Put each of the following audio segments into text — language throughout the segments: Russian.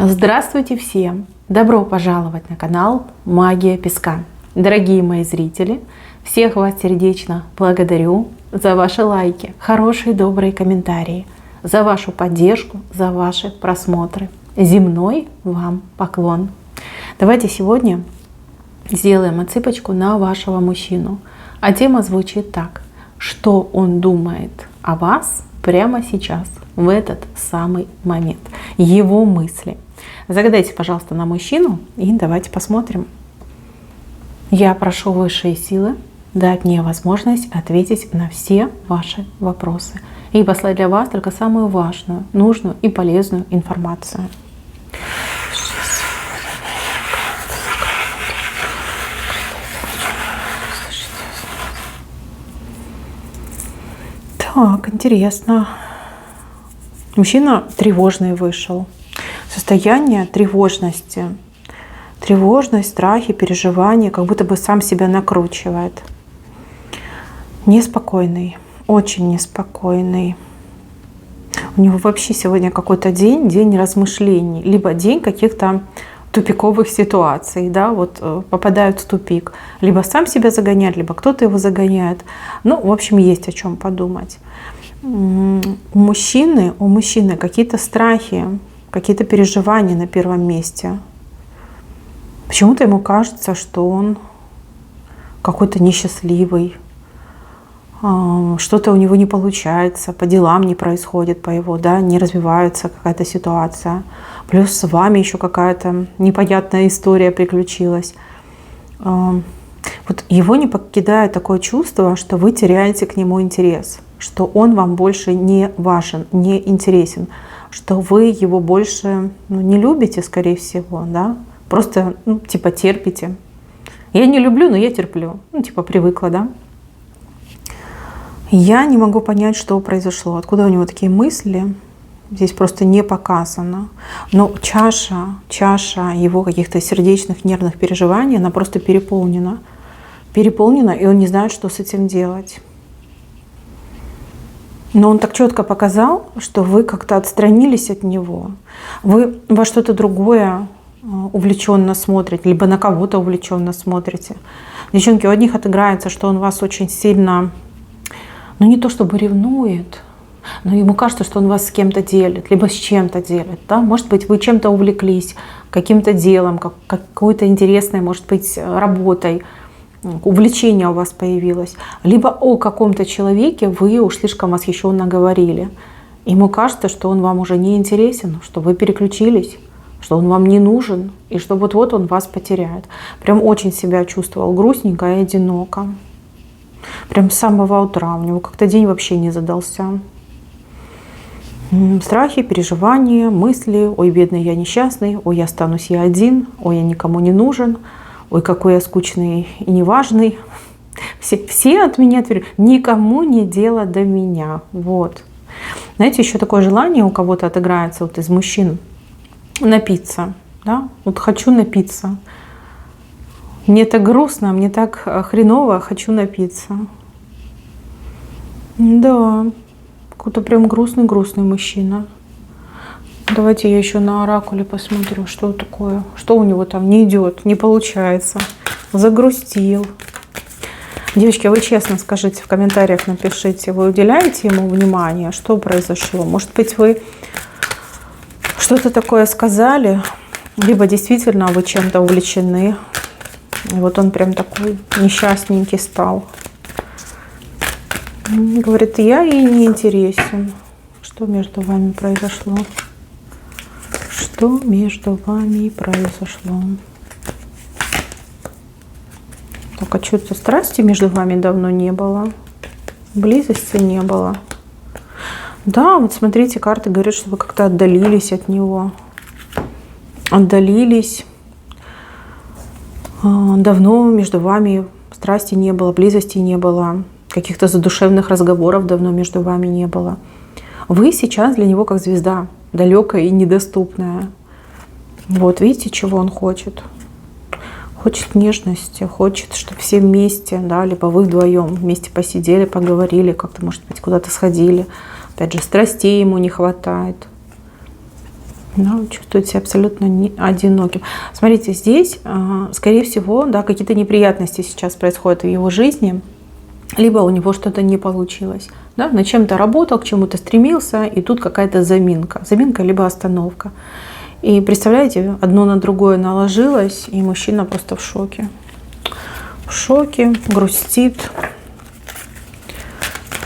Здравствуйте всем! Добро пожаловать на канал Магия Песка. Дорогие мои зрители, всех вас сердечно благодарю за ваши лайки, хорошие добрые комментарии, за вашу поддержку, за ваши просмотры. Земной вам поклон! Давайте сегодня сделаем отсыпочку на вашего мужчину. А тема звучит так: что он думает о вас прямо сейчас, в этот самый момент, его мысли. Загадайте, пожалуйста, на мужчину и давайте посмотрим. Я прошу высшие силы дать мне возможность ответить на все ваши вопросы и послать для вас только самую важную, нужную и полезную информацию. Так, интересно. Мужчина тревожный вышел. Состояние тревожности. Тревожность, страхи, переживания, как будто бы сам себя накручивает. Неспокойный, очень неспокойный. У него вообще сегодня какой-то день размышлений, либо день каких-то тупиковых ситуаций, да, вот попадают в тупик. Либо сам себя загоняет, либо кто-то его загоняет. Ну, в общем, есть о чем подумать. У мужчины какие-то страхи, какие-то переживания на первом месте. Почему-то ему кажется, что он какой-то несчастливый, что-то у него не получается, по делам не происходит, по его, да, не развивается какая-то ситуация. Плюс с вами еще какая-то непонятная история приключилась. Вот его не покидает такое чувство, что вы теряете к нему интерес, что он вам больше не важен, не интересен, что вы его больше не любите, скорее всего, да, просто типа терпите. Я не люблю, но я терплю, типа привыкла, да. Я не могу понять, что произошло, откуда у него такие мысли. Здесь просто не показано. Но чаша его каких-то сердечных, нервных переживаний, она просто переполнена. Переполнена, и он не знает, что с этим делать. Но он так четко показал, что вы как-то отстранились от него. Вы во что-то другое увлеченно смотрите, либо на кого-то увлеченно смотрите. Девчонки, у одних отыграется, что он вас очень сильно, не то чтобы ревнует, но ему кажется, что он вас с кем-то делит, либо с чем-то делит. Да? Может быть, вы чем-то увлеклись, каким-то делом, какой-то интересной, может быть, работой. Увлечение у вас появилось, либо о каком-то человеке вы уж слишком восхищенно говорили. Ему кажется, что он вам уже не интересен, что вы переключились, что он вам не нужен, и что вот-вот он вас потеряет. Прям очень себя чувствовал грустненько и одиноко. Прям с самого утра. У него как-то день вообще не задался. Страхи, переживания, мысли. Ой, бедный я несчастный. Ой, я останусь я один. Ой, я никому не нужен. Ой, какой я скучный и неважный. Все от меня отвернули. Никому не дело до меня. Вот. Знаете, еще такое желание у кого-то отыграется, вот из мужчин, напиться. Да? Вот хочу напиться. Мне так грустно, мне так хреново, хочу напиться. Да, какой-то прям грустный мужчина. Давайте я еще на оракуле посмотрю, что такое, что у него там не идет, не получается. Загрустил. Девочки, вы честно скажите, в комментариях напишите, вы уделяете ему внимание, что произошло? Может быть, вы что-то такое сказали, либо действительно вы чем-то увлечены. И вот он прям такой несчастненький стал. Говорит, я ей не интересен. Что между вами произошло? Что между вами произошло? Так, а что-то страсти между вами давно не было. Близости не было. Да, вот смотрите, карты говорят, что вы как-то отдалились от него. Отдалились. Давно между вами страсти не было, близости не было. Каких-то задушевных разговоров давно между вами не было. Вы сейчас для него как звезда, далекая и недоступная. Вот, видите, чего он хочет? Хочет нежности, хочет, чтобы все вместе, да, либо вы вдвоем вместе посидели, поговорили, как-то, может быть, куда-то сходили. Опять же, страстей ему не хватает. Да, чувствует себя абсолютно одиноким. Смотрите, здесь, скорее всего, да, какие-то неприятности сейчас происходят в его жизни, либо у него что-то не получилось. Да, над чем-то работал, к чему-то стремился, и тут какая-то заминка. Заминка либо остановка. И представляете, одно на другое наложилось, и мужчина просто в шоке. В шоке, грустит.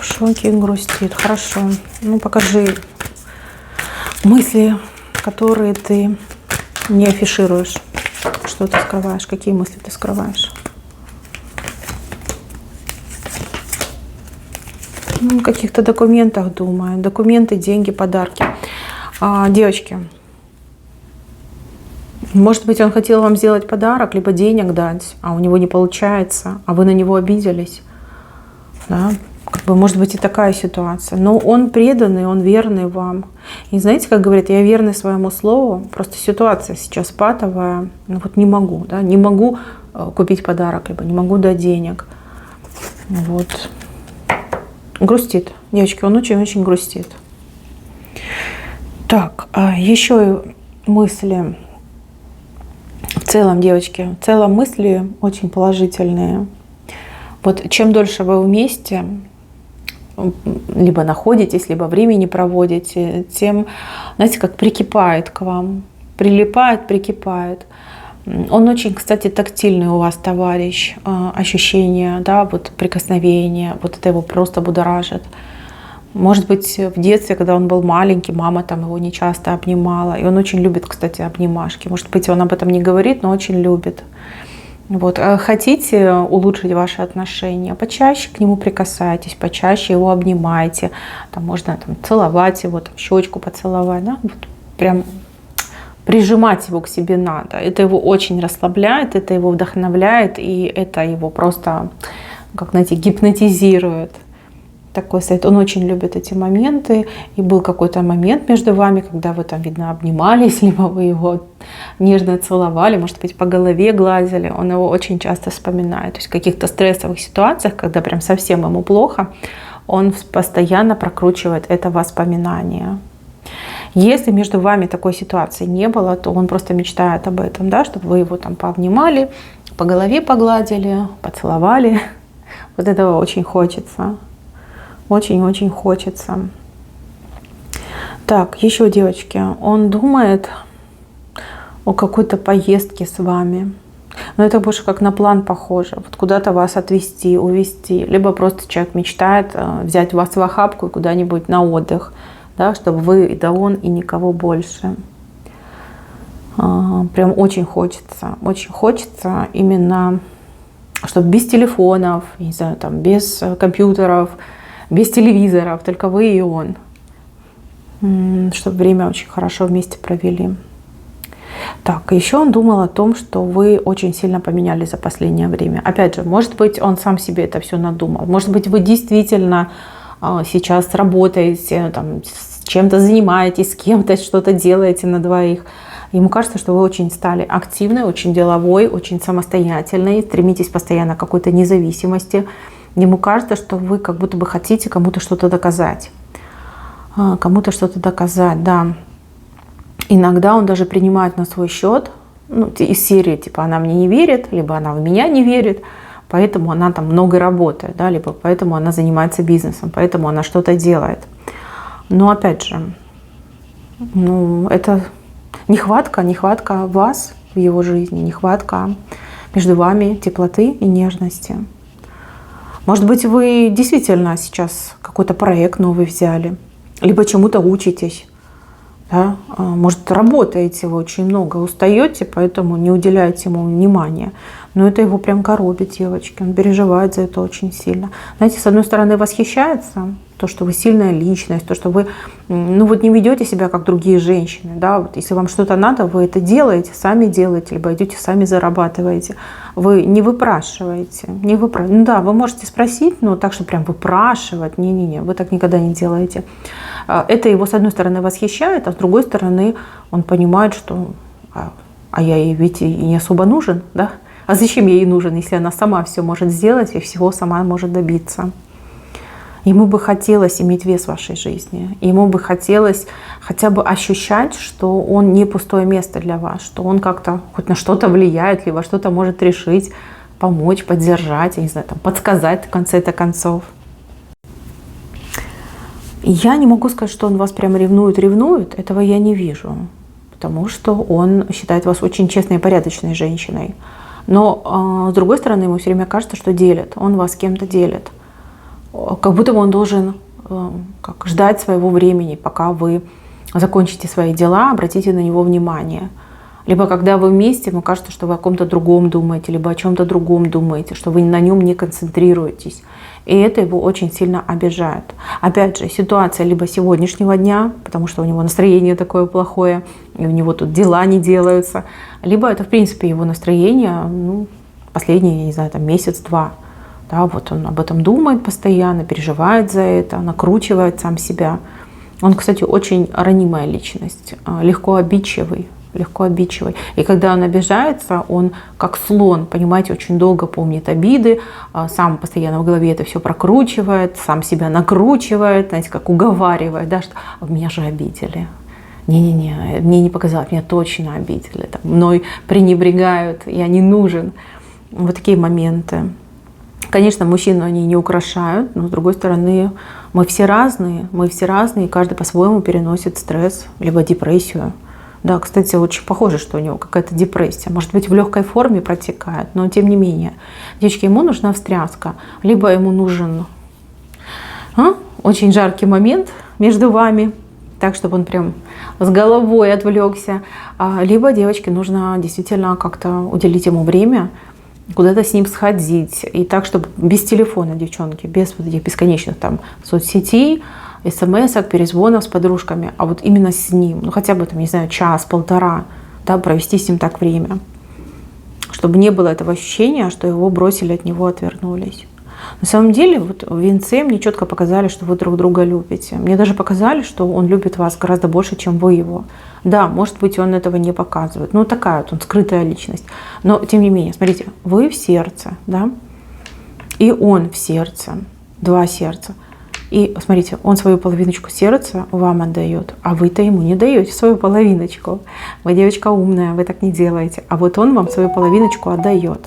В шоке, грустит. Хорошо. Ну, покажи мысли, которые ты не афишируешь. Что ты скрываешь? Какие мысли ты скрываешь? Ну, о каких-то документах думаю. Документы, деньги, подарки. Девочки, может быть, он хотел вам сделать подарок, либо денег дать, а у него не получается, а вы на него обиделись. Да? Как бы, может быть, и такая ситуация. Но он преданный, он верный вам. И знаете, как говорят, я верный своему слову. Просто ситуация сейчас патовая. Ну вот не могу, да, не могу купить подарок, либо не могу дать денег. Вот. Грустит. Девочки, он очень-очень грустит. Так, еще мысли. В целом, девочки, в целом мысли очень положительные. Вот чем дольше вы вместе, либо находитесь, либо времени проводите, тем, знаете, как прикипает к вам. Прилипает, прикипает. Он очень, кстати, тактильный у вас товарищ. Ощущение, да, вот прикосновение, вот это его просто будоражит. Может быть, в детстве, когда он был маленький, мама там его не часто обнимала. И он очень любит, кстати, обнимашки. Может быть, он об этом не говорит, но очень любит. Вот. Хотите улучшить ваши отношения, почаще к нему прикасайтесь, почаще его обнимайте. Там можно там, целовать его, там, щечку поцеловать. Да? Вот прям прижимать его к себе надо. Это его очень расслабляет, это его вдохновляет, и это его просто, как знаете, гипнотизирует. Такой совет. Он очень любит эти моменты. И был какой-то момент между вами, когда вы там, видно, обнимались, либо вы его нежно целовали, может быть, по голове гладили. Он его очень часто вспоминает. То есть в каких-то стрессовых ситуациях, когда прям совсем ему плохо, он постоянно прокручивает это воспоминание. Если между вами такой ситуации не было, то он просто мечтает об этом, да, чтобы вы его там пообнимали, по голове погладили, поцеловали. Вот этого очень хочется. Очень-очень хочется. Так, еще, девочки, он думает о какой-то поездке с вами. Но это больше как на план похоже. Вот куда-то вас отвезти, увезти. Либо просто человек мечтает взять вас в охапку и куда-нибудь на отдых. Да, чтобы вы, да он и никого больше. Прям очень хочется. Очень хочется именно, чтобы без телефонов, не знаю, там, без компьютеров, без телевизоров, только вы и он. Чтобы время очень хорошо вместе провели. Так, еще он думал о том, что вы очень сильно поменялись за последнее время. Опять же, может быть, он сам себе это все надумал. Может быть, вы действительно сейчас работаете, там, с чем-то занимаетесь, с кем-то что-то делаете на двоих. Ему кажется, что вы очень стали активной, очень деловой, очень самостоятельной, стремитесь постоянно к какой-то независимости. Ему кажется, что вы как будто бы хотите кому-то что-то доказать. Кому-то что-то доказать, да. Иногда он даже принимает на свой счет, ну, из серии, типа, она мне не верит, либо она в меня не верит, поэтому она там много работает, да, либо поэтому она занимается бизнесом, поэтому она что-то делает. Но опять же, ну, это нехватка вас в его жизни, нехватка между вами теплоты и нежности. Может быть, вы действительно сейчас какой-то проект новый взяли, либо чему-то учитесь. Да? Может, работаете вы очень много, устаете, поэтому не уделяете ему внимания. Но это его прям коробит, девочки. Он переживает за это очень сильно. Знаете, с одной стороны, восхищается то, что вы сильная личность, то, что вы ну, вот не ведете себя, как другие женщины. Да? Вот если вам что-то надо, вы это делаете, сами делаете, либо идете, сами зарабатываете. Вы не выпрашиваете. Ну да, вы можете спросить, но так, что прям выпрашивать. Не-не-не, вы так никогда не делаете. Это его, с одной стороны, восхищает, а с другой стороны, он понимает, что а я ей ведь и не особо нужен, да? А зачем ей нужен, если она сама все может сделать и всего сама может добиться? Ему бы хотелось иметь вес в вашей жизни. Ему бы хотелось хотя бы ощущать, что он не пустое место для вас, что он как-то хоть на что-то влияет, либо что-то может решить, помочь, поддержать, я не знаю, там, подсказать в конце-то концов. Я не могу сказать, что он вас прям ревнует, этого я не вижу, потому что он считает вас очень честной и порядочной женщиной. Но с другой стороны, ему все время кажется, что делит, он вас с кем-то делит. Как будто бы он должен ждать своего времени, пока вы закончите свои дела, обратите на него внимание. Либо когда вы вместе, ему кажется, что вы о ком-то другом думаете, либо о чем-то другом думаете, что вы на нем не концентрируетесь. И это его очень сильно обижает. Опять же, ситуация либо сегодняшнего дня, потому что у него настроение такое плохое, и у него тут дела не делаются, либо это, в принципе, его настроение последний, я не знаю, там, месяц-два. Да, вот он об этом думает постоянно, переживает за это, накручивает сам себя. Он, кстати, очень ранимая личность, легко обидчивый. И когда он обижается, он как слон, понимаете, очень долго помнит обиды, сам постоянно в голове это все прокручивает, сам себя накручивает, знаете, как уговаривает, да, что меня же обидели. Не-не-не, мне не показалось, меня точно обидели, там, мной пренебрегают, я не нужен. Вот такие моменты. Конечно, мужчину они не украшают, но с другой стороны, мы все разные, и каждый по-своему переносит стресс, либо депрессию. Да, кстати, очень похоже, что у него какая-то депрессия. Может быть, в легкой форме протекает, но тем не менее. Девочки, ему нужна встряска, либо ему нужен очень жаркий момент между вами, так, чтобы он прям с головой отвлекся. Либо девочке нужно действительно как-то уделить ему время, куда-то с ним сходить. И так, чтобы без телефона, девчонки, без вот этих бесконечных там соцсетей, смс-ок, перезвонов с подружками, а вот именно с ним, хотя бы там, не знаю, час-полтора, да, провести с ним так время, чтобы не было этого ощущения, что его бросили, от него отвернулись. На самом деле, вот в венце мне четко показали, что вы друг друга любите. Мне даже показали, что он любит вас гораздо больше, чем вы его. Да, может быть, он этого не показывает. Такая вот он скрытая личность. Но, тем не менее, смотрите, вы в сердце, да, и он в сердце, два сердца. И смотрите, он свою половиночку сердца вам отдает, а вы-то ему не даете свою половиночку. Вы девочка умная, вы так не делаете. А вот он вам свою половиночку отдает.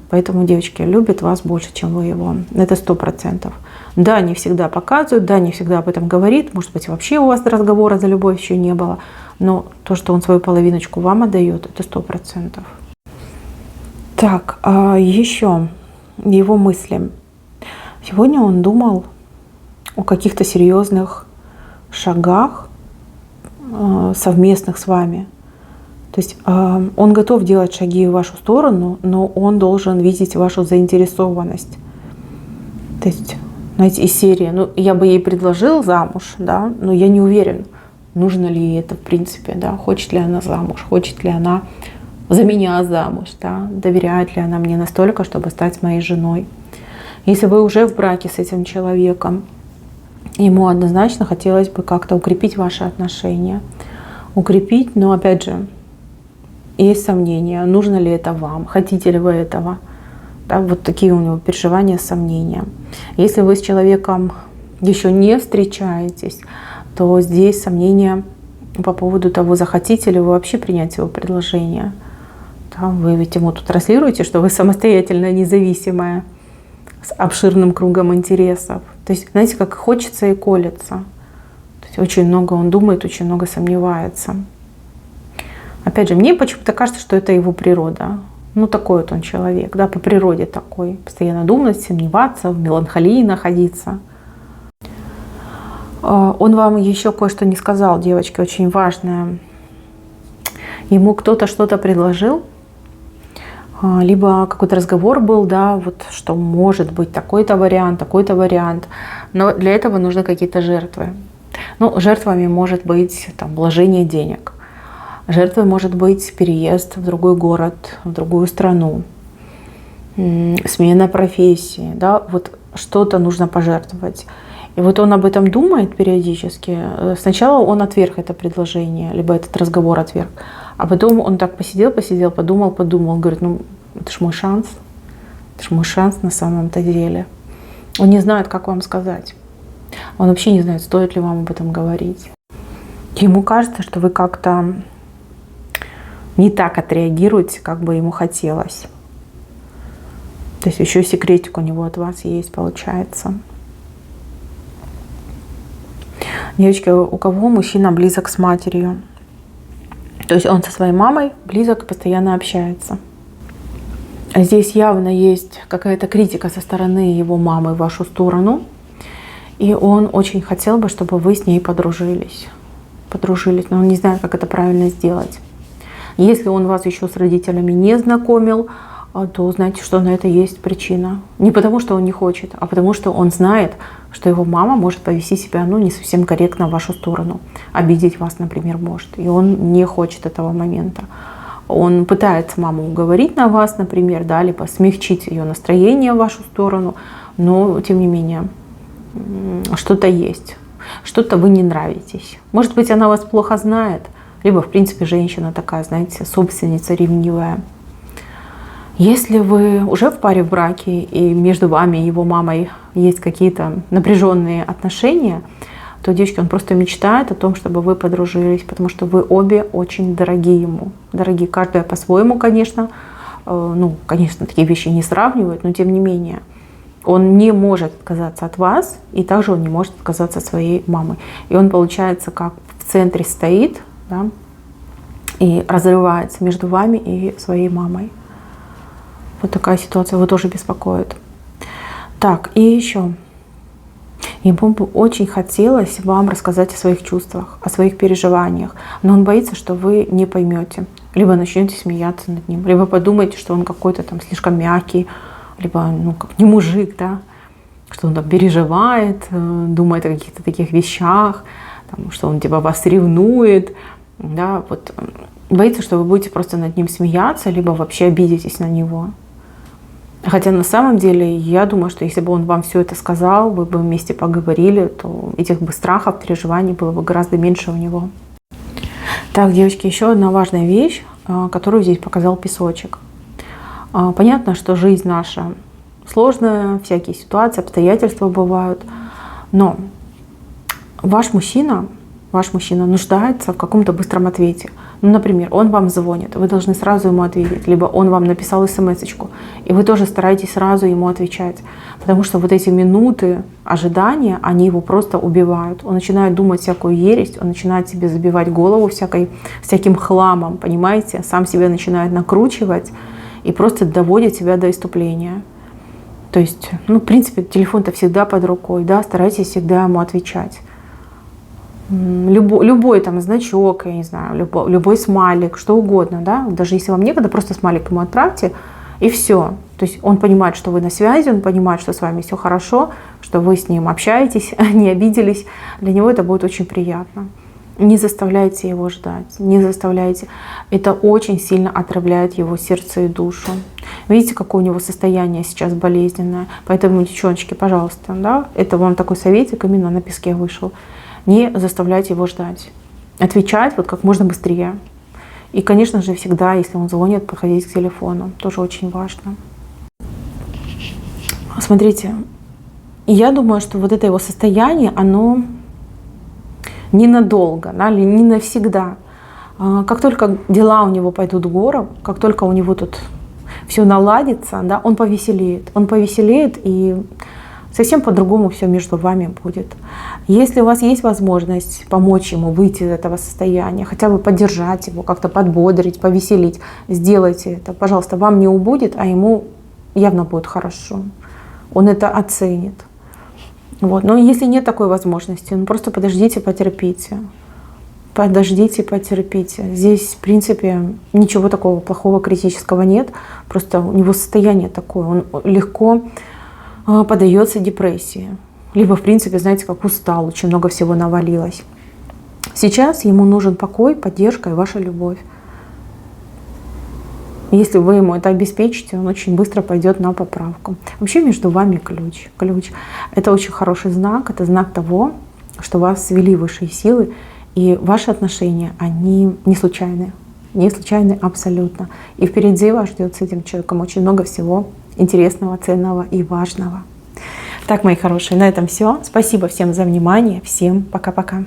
Поэтому, девочки, любит вас больше, чем вы его. Это 100%. Да, не всегда показывают, да, не всегда об этом говорит. Может быть, вообще у вас разговора за любовь еще не было. Но то, что он свою половиночку вам отдает, это 100%. Так, еще его мысли. Сегодня он думал о каких-то серьезных шагах совместных с вами. То есть он готов делать шаги в вашу сторону, но он должен видеть вашу заинтересованность. То есть, знаете, из серии, я бы ей предложил замуж, да, но я не уверен, нужно ли ей это в принципе, да, хочет ли она замуж, хочет ли она за меня замуж, да, доверяет ли она мне настолько, чтобы стать моей женой. Если вы уже в браке с этим человеком, ему однозначно хотелось бы как-то укрепить ваши отношения. Укрепить, но опять же, есть сомнения, нужно ли это вам, хотите ли вы этого. Да, вот такие у него переживания, сомнения. Если вы с человеком еще не встречаетесь, то здесь сомнения по поводу того, захотите ли вы вообще принять его предложение. Да, вы ведь ему тут транслируете, что вы самостоятельная, независимая, с обширным кругом интересов. То есть, знаете, как хочется и колется. То есть очень много он думает, очень много сомневается. Опять же, мне почему-то кажется, что это его природа. Такой вот он человек, да, по природе такой. Постоянно думать, сомневаться, в меланхолии находиться. Он вам еще кое-что не сказал, девочки, очень важное. Ему кто-то что-то предложил, либо какой-то разговор был, да, вот что может быть такой-то вариант. Но для этого нужны какие-то жертвы. Жертвами может быть там вложение денег. Жертвой может быть переезд в другой город, в другую страну, смена профессии, да, вот что-то нужно пожертвовать. И вот он об этом думает периодически. Сначала он отверг это предложение, либо этот разговор отверг, а потом он так посидел, подумал, говорит, это ж мой шанс на самом-то деле. Он не знает, как вам сказать. Он вообще не знает, стоит ли вам об этом говорить. Ему кажется, что вы как-то не так отреагируете, как бы ему хотелось. То есть еще секретик у него от вас есть, получается. Девочки, у кого мужчина близок с матерью? То есть он со своей мамой близок и постоянно общается. Здесь явно есть какая-то критика со стороны его мамы в вашу сторону. И он очень хотел бы, чтобы вы с ней подружились. Но он не знает, как это правильно сделать. Если он вас еще с родителями не знакомил, то знаете, что на это есть причина. Не потому, что он не хочет, а потому, что он знает, что его мама может повести себя не совсем корректно в вашу сторону. Обидеть вас, например, может. И он не хочет этого момента. Он пытается маму уговорить на вас, например, да, либо смягчить ее настроение в вашу сторону. Но, тем не менее, что-то есть. Что-то вы не нравитесь. Может быть, она вас плохо знает. Либо, в принципе, женщина такая, знаете, собственница ревнивая. Если вы уже в паре в браке, и между вами и его мамой есть какие-то напряженные отношения, то, девочки, он просто мечтает о том, чтобы вы подружились, потому что вы обе очень дороги ему. Дороги каждая по-своему, конечно. Конечно, такие вещи не сравнивают, но тем не менее. Он не может отказаться от вас, и также он не может отказаться от своей мамы. И он, получается, как в центре стоит, да, и разрывается между вами и своей мамой. Вот такая ситуация его тоже беспокоит. Так, и еще. Ему бы очень хотелось вам рассказать о своих чувствах, о своих переживаниях, но он боится, что вы не поймете. Либо начнете смеяться над ним, либо подумаете, что он какой-то там слишком мягкий, либо как не мужик, да, что он там переживает, думает о каких-то таких вещах, там, что он типа вас ревнует, да, вот. Боится, что вы будете просто над ним смеяться, либо вообще обидитесь на него. Хотя на самом деле, я думаю, что если бы он вам все это сказал, вы бы вместе поговорили, то этих бы страхов, переживаний было бы гораздо меньше у него. Так, девочки, еще одна важная вещь, которую здесь показал песочек. Понятно, что жизнь наша сложная, всякие ситуации, обстоятельства бывают, но ваш мужчина нуждается в каком-то быстром ответе. Например, он вам звонит, вы должны сразу ему ответить, либо он вам написал смс-очку, и вы тоже стараетесь сразу ему отвечать, потому что вот эти минуты ожидания, они его просто убивают. Он начинает думать всякую ересь, он начинает себе забивать голову всяким хламом, понимаете, сам себя начинает накручивать и просто доводит себя до исступления. То есть, в принципе, телефон-то всегда под рукой, да, старайтесь всегда ему отвечать. Любой там значок, я не знаю, любой смайлик, что угодно, да, даже если вам некогда, просто смайлик ему отправьте, и все. То есть он понимает, что вы на связи, он понимает, что с вами все хорошо, что вы с ним общаетесь, не обиделись. Для него это будет очень приятно. Не заставляйте его ждать, не заставляйте. Это очень сильно отравляет его сердце и душу. Видите, какое у него состояние сейчас болезненное. Поэтому, девчоночки, пожалуйста, да, это вам такой советик именно на песке вышел. Не заставляйте его ждать. Отвечать вот как можно быстрее. И, конечно же, всегда, если он звонит, подходить к телефону. Тоже очень важно. Смотрите, я думаю, что вот это его состояние, оно ненадолго, да, или не навсегда. Как только дела у него пойдут в гору, как только у него тут все наладится, да, он повеселеет. Он повеселеет, и совсем по-другому все между вами будет. Если у вас есть возможность помочь ему выйти из этого состояния, хотя бы поддержать его, как-то подбодрить, повеселить, сделайте это. Пожалуйста, вам не убудет, а ему явно будет хорошо. Он это оценит. Вот. Но если нет такой возможности, просто подождите, потерпите. Подождите, потерпите. Здесь, в принципе, ничего такого плохого, критического нет. Просто у него состояние такое. Он легко поддается депрессии. Либо, в принципе, знаете, как устал, очень много всего навалилось. Сейчас ему нужен покой, поддержка и ваша любовь. Если вы ему это обеспечите, он очень быстро пойдет на поправку. Вообще между вами ключ. Это очень хороший знак. Это знак того, что вас свели высшие силы. И ваши отношения, они не случайны. Не случайны абсолютно. И впереди вас ждет с этим человеком очень много всего интересного, ценного и важного. Так, мои хорошие, на этом все. Спасибо всем за внимание. Всем пока-пока.